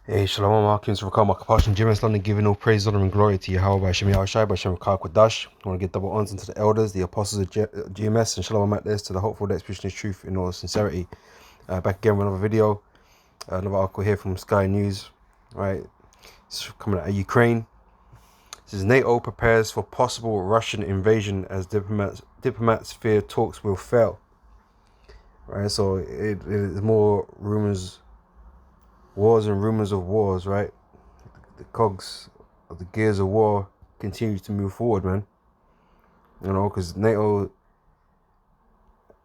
Hey, Shalom Markins, Rakam Makapashan, Jim London, giving all praise, honor, and glory to Yahweh by Shemi Shai by Shem Kodash. I want to give double honors unto the elders, the apostles of GMS, and Shalom at this to the hopeful that expression of truth in all sincerity. Back again with another video, another article here from Sky News, right? It's coming out of Ukraine. It says NATO prepares for possible Russian invasion as diplomats fear talks will fail. Right, so it is more wars and rumors of wars, right? The cogs of the gears of war continue to move forward, man. You know, because NATO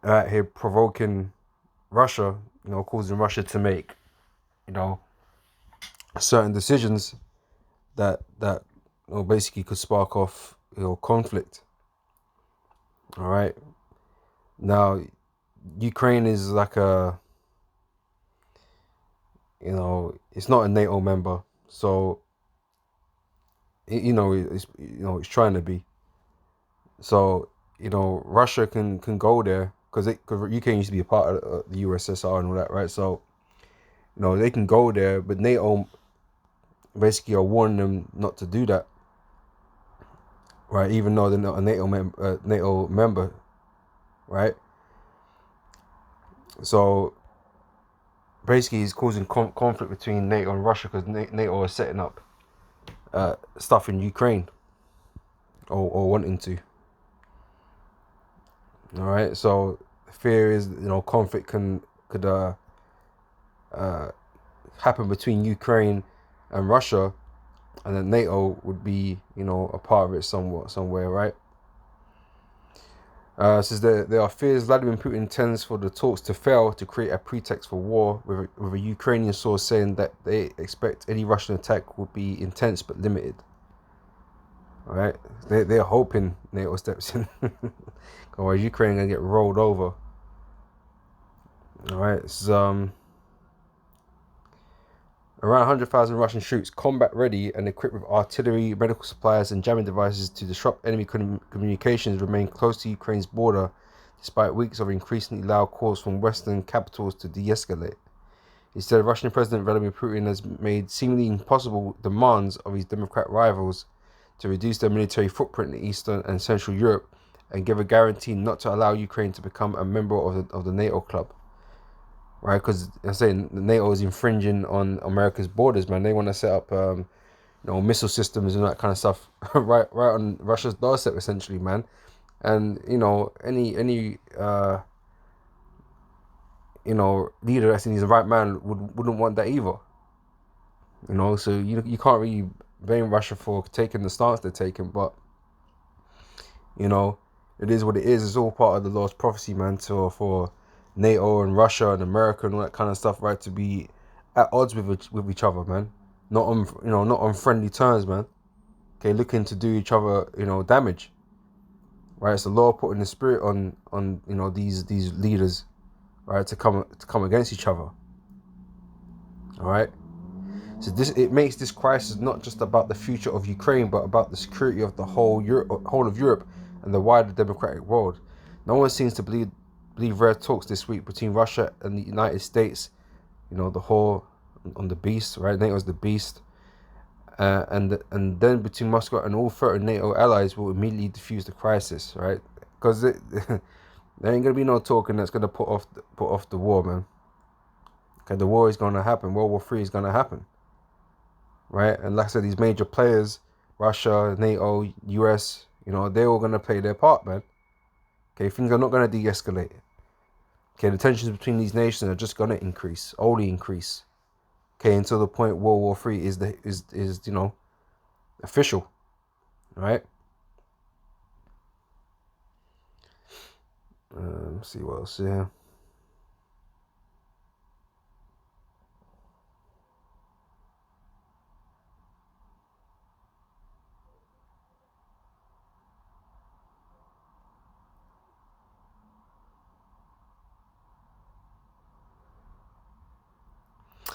out here provoking Russia, causing Russia to make, you know, certain decisions that basically could spark off, conflict. All right. Now, Ukraine is like it's not a NATO member, so it's trying to be. So, Russia can go there because Ukraine used to be a part of the USSR and all that, right? So, they can go there, but NATO basically are warning them not to do that, right? Even though they're not a NATO member, right? So basically, it's causing conflict between NATO and Russia because NATO is setting up stuff in Ukraine or wanting to. All right, so the fear is conflict could happen between Ukraine and Russia, and then NATO would be a part of it somewhere, right? Says there are fears Vladimir Putin intends for the talks to fail to create a pretext for war, with a Ukrainian source saying that they expect any Russian attack would be intense but limited. All right, they're hoping NATO steps in, otherwise Ukraine gonna get rolled over. All right, it's around 100,000 Russian troops, combat ready and equipped with artillery, medical supplies, and jamming devices to disrupt enemy communications, remain close to Ukraine's border, despite weeks of increasingly loud calls from Western capitals to de-escalate. Instead, Russian President Vladimir Putin has made seemingly impossible demands of his Democrat rivals to reduce their military footprint in Eastern and Central Europe and give a guarantee not to allow Ukraine to become a member of the NATO club. Right, because I'm saying NATO is infringing on America's borders, man. They want to set up, missile systems and that kind of stuff, right on Russia's doorstep, essentially, man. And any leader that's in his right man wouldn't want that either. So you can't really blame Russia for taking the stance they're taking, but it is what it is. It's all part of the Lord's prophecy, man. So for NATO and Russia and America and all that kind of stuff, right, to be at odds with each other, man. Not on friendly terms, man. Okay, looking to do each other, damage. Right, it's the Lord putting the spirit on these leaders, right, to come against each other. All right. So it makes this crisis not just about the future of Ukraine, but about the security of the whole of Europe and the wider democratic world. No one seems to believe rare talks this week between Russia and the United States. The whole on the beast, right? NATO's the beast, and then between Moscow and all 30 NATO allies will immediately defuse the crisis, right? Because there ain't gonna be no talking that's gonna put off the war, man. Okay, the war is gonna happen. World War III is gonna happen. Right, and like I said, these major players, Russia, NATO, US, they're all gonna play their part, man. Okay, things are not gonna de-escalate. Okay, the tensions between these nations are just gonna only increase. Okay, until the point World War III is official, right? Let's see what else here.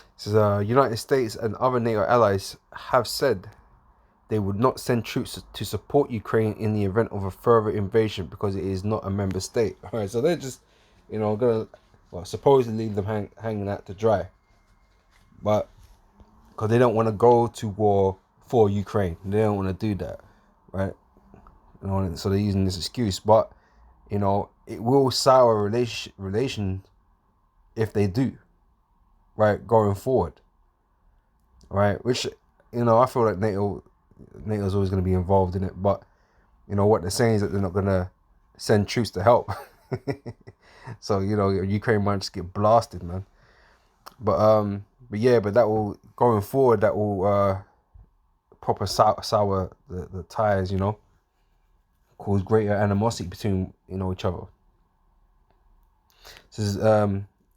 It says United States and other NATO allies have said they would not send troops to support Ukraine in the event of a further invasion because it is not a member state. All right, so they're just, gonna, supposedly leave them hanging out to dry. But because they don't want to go to war for Ukraine. They don't want to do that, right? You know, so they're using this excuse. But you know, it will sour relation if they do, right, going forward, right? Which, you know, I feel like NATO's always going to be involved in it. But you know what they're saying is that they're not going to send troops to help. So you know, Ukraine might just get blasted, man. But yeah, but that will, going forward, that will proper sour the ties, you know, cause greater animosity between, you know, each other. It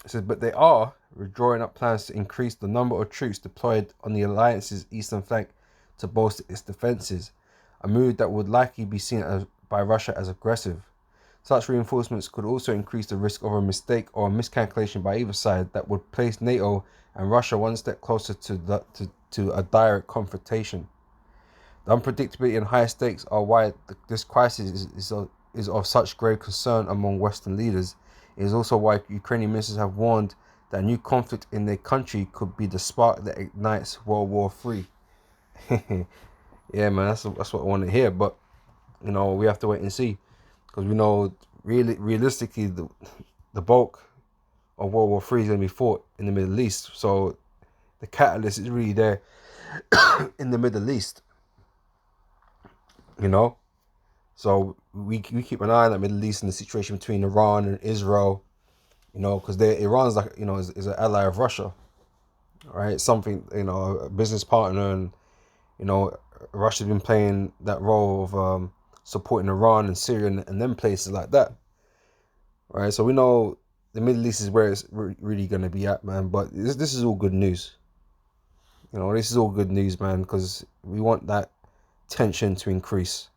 says, but they are drawing up plans to increase the number of troops deployed on the alliance's eastern flank to bolster its defenses, a move that would likely be seen by Russia as aggressive. Such reinforcements could also increase the risk of a mistake or a miscalculation by either side that would place NATO and Russia one step closer to a direct confrontation. The unpredictability and high stakes are why this crisis is of such grave concern among Western leaders. It is also why Ukrainian ministers have warned that a new conflict in their country could be the spark that ignites World War III. Yeah, man, that's what I want to hear. But you know, we have to wait and see, because we know realistically the bulk of World War III is going to be fought in the Middle East. So the catalyst is really there in the Middle East. You know, so we keep an eye on that Middle East and the situation between Iran and Israel. You know, because Iran's like, you know, is an ally of Russia, right? Something, you know, a business partner, and you know, Russia's been playing that role of supporting Iran and Syria and them places like that, right? So we know the Middle East is where it's really going to be at, man. But this is all good news. You know, this is all good news, man, because we want that tension to increase.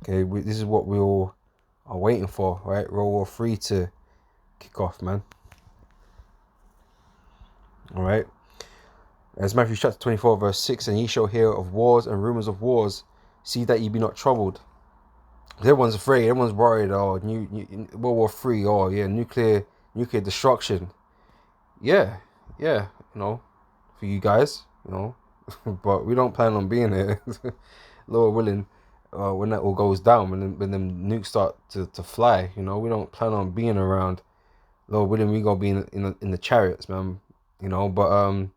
Okay, this is what we all are waiting for, right? World War III to kick off, man. All right. As Matthew chapter 24, verse 6, and ye shall hear of wars and rumours of wars. See that ye be not troubled. Everyone's afraid. Everyone's worried. Oh, new World War III. Oh, yeah, nuclear destruction. Yeah. You know, for you guys, you know, but we don't plan on being here. Lord willing, when that all goes down, when them nukes start to fly, you know, we don't plan on being around. Lord willing, we gonna be in the chariots, man. You know, but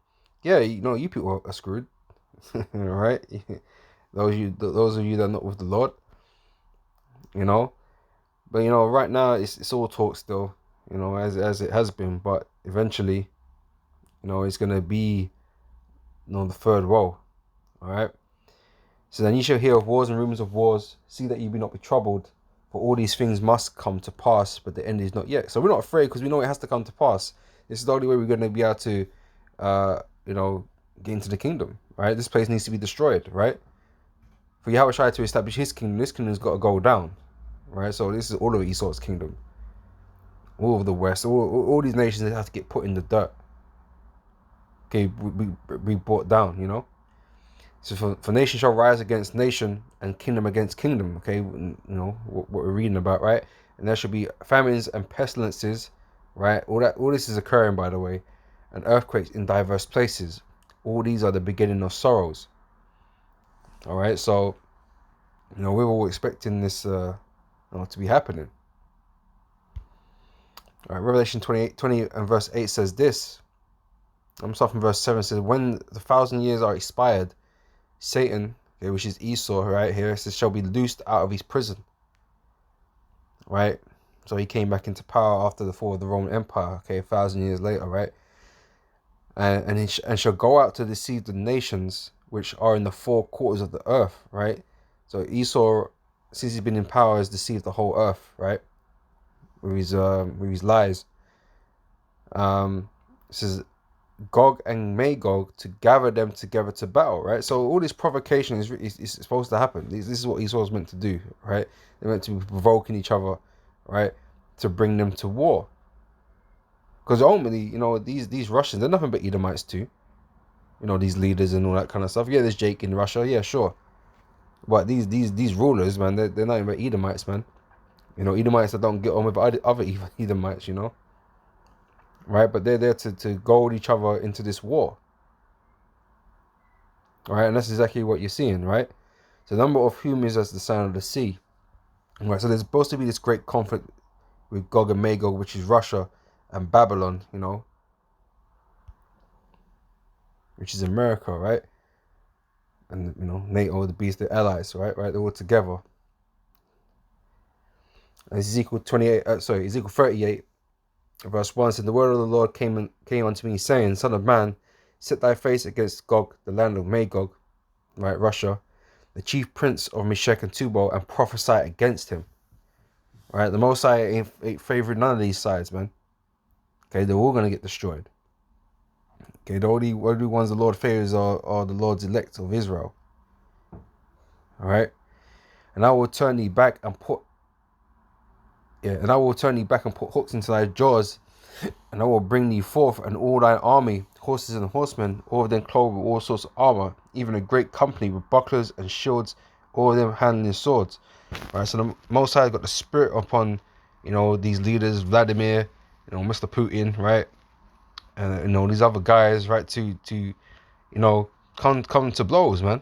yeah, you know, you people are screwed. All right, those of you that are not with the Lord, you know. But you know, right now it's all talk still, you know, as it has been. But eventually, you know, it's gonna be, you know, the third woe. All right. So then ye shall hear of wars and rumours of wars. See that ye be not be troubled, for all these things must come to pass, but the end is not yet. So we're not afraid, because we know it has to come to pass. This is the only way we're going to be able to, you know, get into the kingdom, right? This place needs to be destroyed, right? For Yahushua to establish his kingdom, this kingdom's got to go down, right? So this is all of Esau's kingdom, all of the West, all these nations have to get put in the dirt. Okay, be brought down, you know. So for nation shall rise against nation, and kingdom against kingdom. Okay, you know what we're reading about, right? And there shall be famines and pestilences, right? All this is occurring, by the way, and earthquakes in diverse places. All these are the beginning of sorrows. All right, so you know we're all expecting this, you know, to be happening. All right, Revelation 20 and verse 8 says this. I'm starting from verse 7. It says, when the 1,000 years are expired, Satan, okay, which is Esau, right here, it says, shall be loosed out of his prison. Right? So he came back into power after the fall of the Roman Empire, okay, 1,000 years later, right? And shall go out to deceive the nations which are in the four quarters of the earth, right? So Esau, since he's been in power, has deceived the whole earth, right? With his lies. It says, Gog and Magog, to gather them together to battle, right? So all this provocation is supposed to happen. This is what Esau's meant to do, right? They're meant to be provoking each other, right, to bring them to war. Because ultimately, you know, these Russians, they're nothing but Edomites too. You know, these leaders and all that kind of stuff. Yeah, there's Jake in Russia, yeah, sure. But these rulers, man, they're nothing but Edomites, man. You know, Edomites that don't get on with other Edomites, you know. Right, but they're there to goad each other into this war. right? And that's exactly what you're seeing, right? So the number of whom is as the sand of the sea, right? So there's supposed to be this great conflict with Gog and Magog, which is Russia and Babylon, which is America, right? And NATO, the beast, the allies, right? They're all together. And Ezekiel 38, verse 1 said, the word of the Lord came unto me, saying, Son of man, set thy face against Gog, the land of Magog, right, Russia, the chief prince of Meshech and Tubal, and prophesy against him. Right, the Most High ain't favoring none of these sides, man. Okay, they're all gonna get destroyed. Okay, the only ones the Lord favors are the Lord's elect of Israel. All right, and I will turn thee back and put hooks into thy jaws, and I will bring thee forth and all thine army, horses and horsemen, all of them clothed with all sorts of armor, even a great company with bucklers and shields, all of them handling swords. All right, so the Most High got the spirit upon, these leaders, Vladimir, Mr. Putin, right, and these other guys, right, to come to blows, man.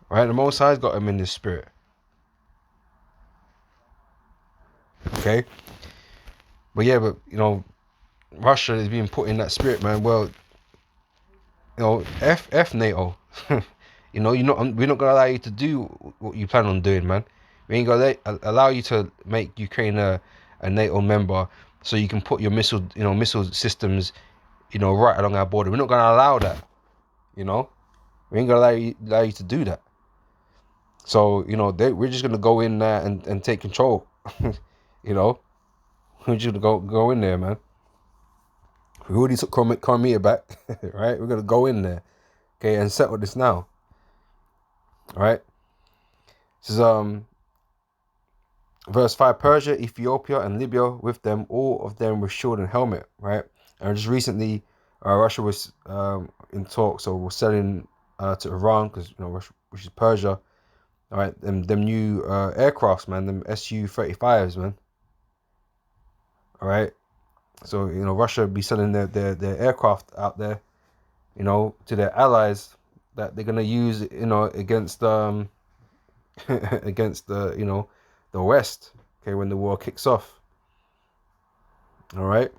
Right, the Most High's got him in his spirit. Okay, but Russia is being put in that spirit, man. Well, F NATO. We're not gonna allow you to do what you plan on doing, man. We ain't gonna allow you to make Ukraine a NATO member, so you can put your missile systems, right along our border. We're not gonna allow that. We ain't gonna allow you to do that. So we're just gonna go in there and take control. We're just gonna go in there, man. We already took Crimea back, right? We're gonna go in there, okay, and settle this now. All right. This is verse 5. Persia, Ethiopia, and Libya with them, all of them with shield and helmet, right? And just recently, Russia was in talks, so we're selling to Iran, because Russia, which is Persia. All right, them new aircrafts, man, them Su-35s, man. All right, so Russia be selling their aircraft out there, to their allies, that they're gonna use, against against the West. Okay, when the war kicks off. All right.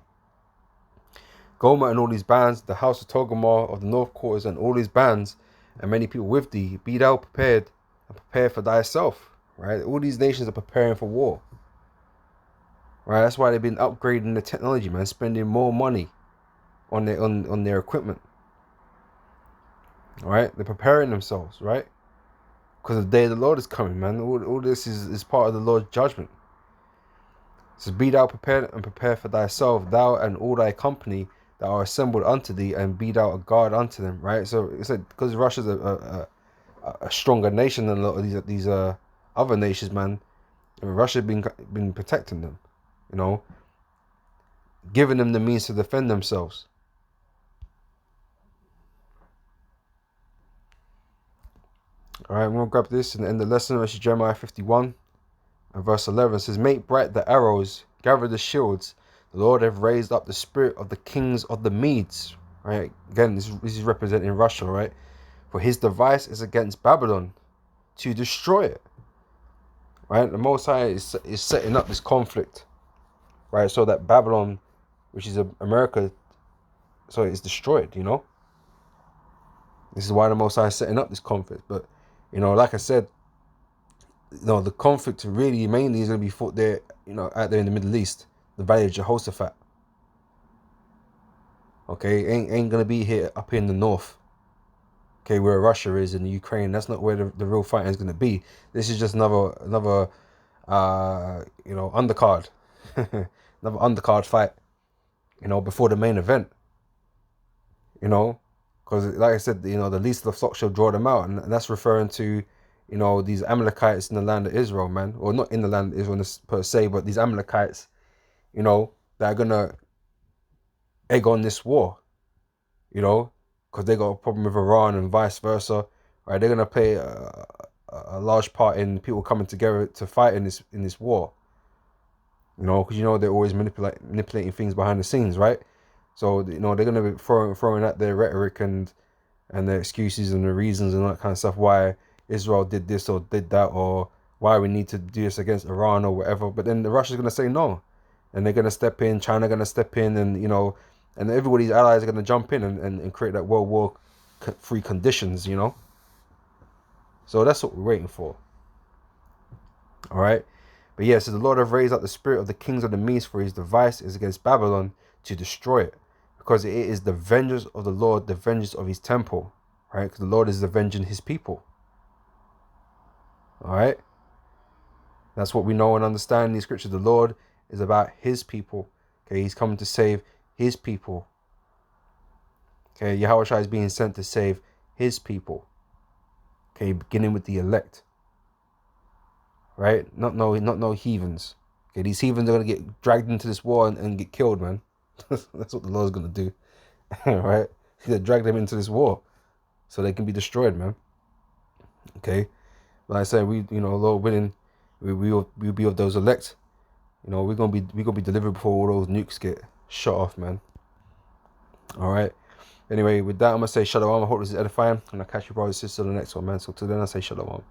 Gomer and all these bands, the house of Togarmah of the north quarters, and all these bands, and many people with thee, be thou prepared and prepare for thyself. Right, all these nations are preparing for war. Right, that's why they've been upgrading the technology, man, spending more money on their equipment. All right, they're preparing themselves, right, because the day of the Lord is coming, man. All this is part of the Lord's judgment. So be thou prepared and prepare for thyself, thou and all thy company that are assembled unto thee, and be thou a guard unto them. Right. So it's like, because Russia's a stronger nation than a lot of these other nations, man. Russia's been protecting them, giving them the means to defend themselves. All right, I'm gonna grab this and end the lesson, which is Jeremiah 51 and verse 11. It says, "Make bright the arrows, gather the shields. The Lord have raised up the spirit of the kings of the Medes." Right. Again, this is representing Russia, right? "For his device is against Babylon, to destroy it." Right. The Most High is setting up this conflict, right? So that Babylon, which is America, so it's destroyed. This is why the Most High is setting up this conflict. But like I said, the conflict really mainly is going to be fought there, out there in the Middle East, the Valley of Jehoshaphat. Okay, ain't going to be here up in the north. Okay, where Russia is in the Ukraine. That's not where the real fighting is going to be. This is just another undercard, another undercard fight. Before the main event. Because like I said, the least of the flock shall draw them out, and that's referring to, these Amalekites in the land of Israel, man, or not in the land of Israel per se, but these Amalekites, that are gonna egg on this war, because they got a problem with Iran and vice versa, right? They're gonna play a large part in people coming together to fight in this war, because they're always manipulating things behind the scenes, right? So they're gonna be throwing out their rhetoric and their excuses and the reasons and all that kind of stuff why Israel did this or did that, or why we need to do this against Iran or whatever. But then the Russia's gonna say no, and they're gonna step in. China gonna step in, and and everybody's allies are gonna jump in and create that World War III conditions. So that's what we're waiting for. All right. But yeah, so the Lord have raised up the spirit of the kings of the Medes, for his device is against Babylon to destroy it, because it is the vengeance of the Lord, the vengeance of his temple, right? Because the Lord is avenging his people. All right. That's what we know and understand in the scriptures. The Lord is about his people. Okay, he's coming to save his people. Okay, Yahushua is being sent to save his people. Okay, beginning with the elect. Right? Not no heathens. Okay, these heathens are gonna get dragged into this war and get killed, man. That's what the Lord's gonna do. Right? He's gonna drag them into this war so they can be destroyed, man. Okay. Like I said, Lord willing, we'll be of those elect. We're gonna be delivered before all those nukes get shot off, man. All right. Anyway, with that, I'm gonna say shalom. I hope this is edifying, and I'll catch you brothers and sisters on the next one, man. So till then, I say shalom.